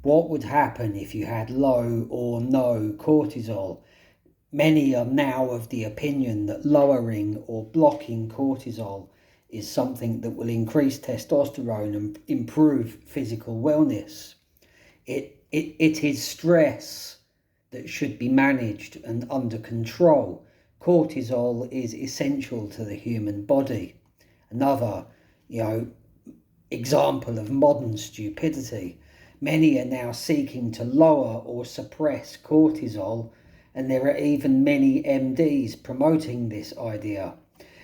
What would happen if you had low or no cortisol? Many are now of the opinion that lowering or blocking cortisol is something that will increase testosterone and improve physical wellness. It is stress that should be managed and under control. Cortisol is essential to the human body. Another, example of modern stupidity. Many are now seeking to lower or suppress cortisol, and there are even many MDs promoting this idea.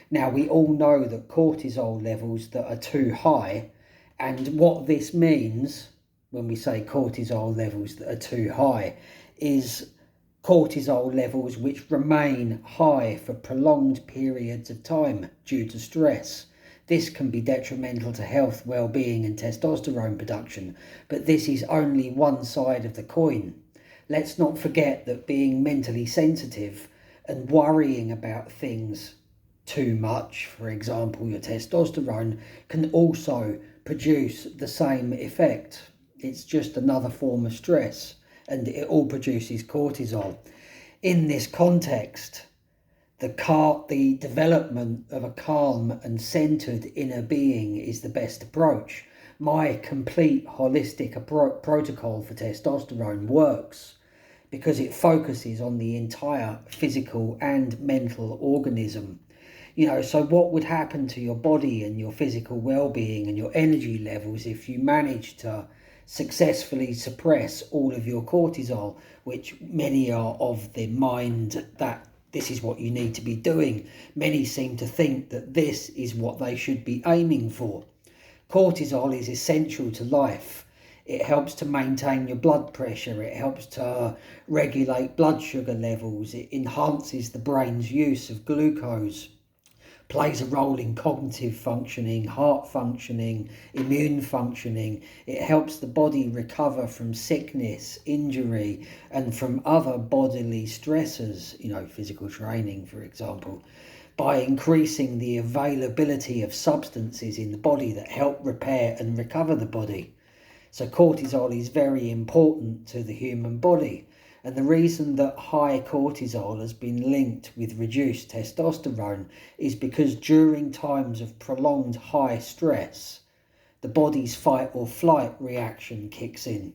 Now, we all know that cortisol levels that are too high, and what this means when we say cortisol levels that are too high is cortisol levels which remain high for prolonged periods of time due to stress. This can be detrimental to health, well-being and testosterone production, but this is only one side of the coin. Let's not forget that being mentally sensitive and worrying about things too much, for example your testosterone, can also produce the same effect. It's just another form of stress, and it all produces cortisol. In this context, the development of a calm and centered inner being is the best approach. My complete holistic protocol for testosterone works because it focuses on the entire physical and mental organism. So what would happen to your body and your physical well-being and your energy levels if you managed to successfully suppress all of your cortisol, which many are of the mind that this is what you need to be doing. Many seem to think that this is what they should be aiming for. Cortisol is essential to life. It helps to maintain your blood pressure. It helps to regulate blood sugar levels. It enhances the brain's use of glucose. Plays a role in cognitive functioning, heart functioning, immune functioning. It helps the body recover from sickness, injury, and from other bodily stressors, physical training, for example, by increasing the availability of substances in the body that help repair and recover the body. So cortisol is very important to the human body. And the reason that high cortisol has been linked with reduced testosterone is because during times of prolonged high stress, the body's fight or flight reaction kicks in.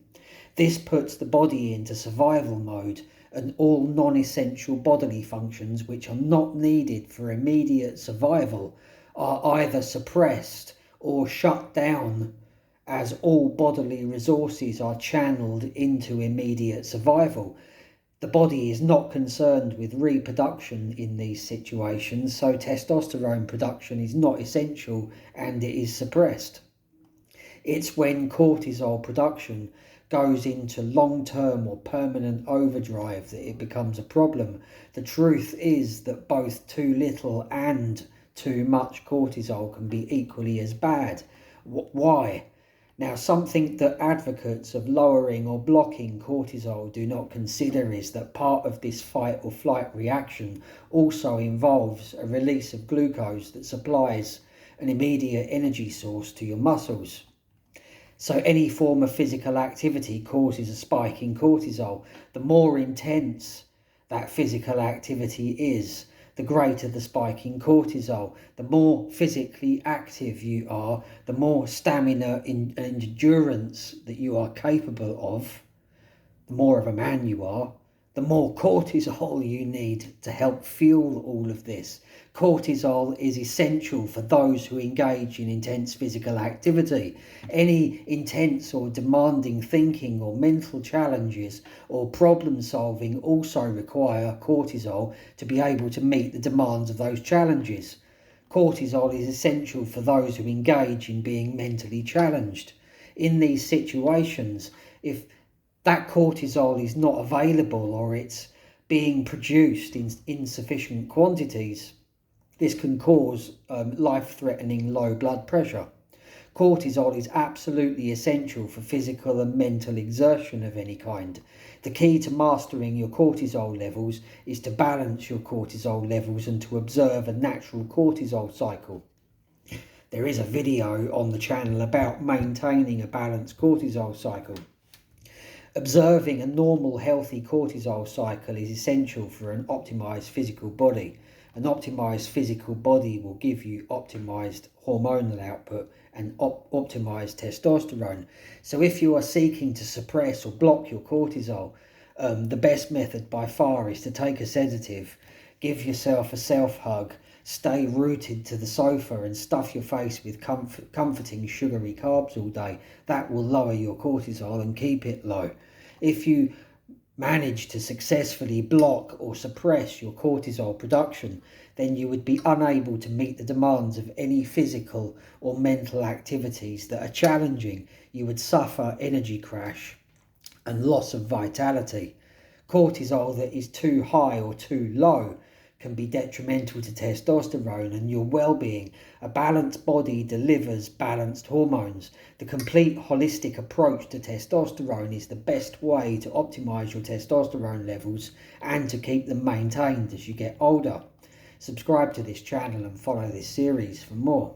This puts the body into survival mode, and all non-essential bodily functions which are not needed for immediate survival are either suppressed or shut down, as all bodily resources are channeled into immediate survival. The body is not concerned with reproduction in these situations, so testosterone production is not essential and it is suppressed. It's when cortisol production goes into long-term or permanent overdrive that it becomes a problem. The truth is that both too little and too much cortisol can be equally as bad. Why? Now, something that advocates of lowering or blocking cortisol do not consider is that part of this fight or flight reaction also involves a release of glucose that supplies an immediate energy source to your muscles. So any form of physical activity causes a spike in cortisol. The more intense that physical activity is, the greater the spike in cortisol. The more physically active you are, the more stamina and endurance that you are capable of, the more of a man you are, the more cortisol you need to help fuel all of this. Cortisol is essential for those who engage in intense physical activity. Any intense or demanding thinking or mental challenges or problem solving also require cortisol to be able to meet the demands of those challenges. Cortisol is essential for those who engage in being mentally challenged. In these situations, if that cortisol is not available or it's being produced in insufficient quantities, this can cause life-threatening low blood pressure. Cortisol is absolutely essential for physical and mental exertion of any kind. The key to mastering your cortisol levels is to balance your cortisol levels and to observe a natural cortisol cycle. There is a video on the channel about maintaining a balanced cortisol cycle. Observing a normal, healthy cortisol cycle is essential for an optimized physical body. An optimized physical body will give you optimized hormonal output and optimized testosterone. So if you are seeking to suppress or block your cortisol, the best method by far is to take a sedative, give yourself a self-hug, stay rooted to the sofa and stuff your face with comforting sugary carbs all day. That will lower your cortisol and keep it low. If you manage to successfully block or suppress your cortisol production, then you would be unable to meet the demands of any physical or mental activities that are challenging. You would suffer energy crash and loss of vitality. Cortisol that is too high or too low can be detrimental to testosterone and your well-being. A balanced body delivers balanced hormones. The complete holistic approach to testosterone is the best way to optimize your testosterone levels and to keep them maintained as you get older. Subscribe to this channel and follow this series for more.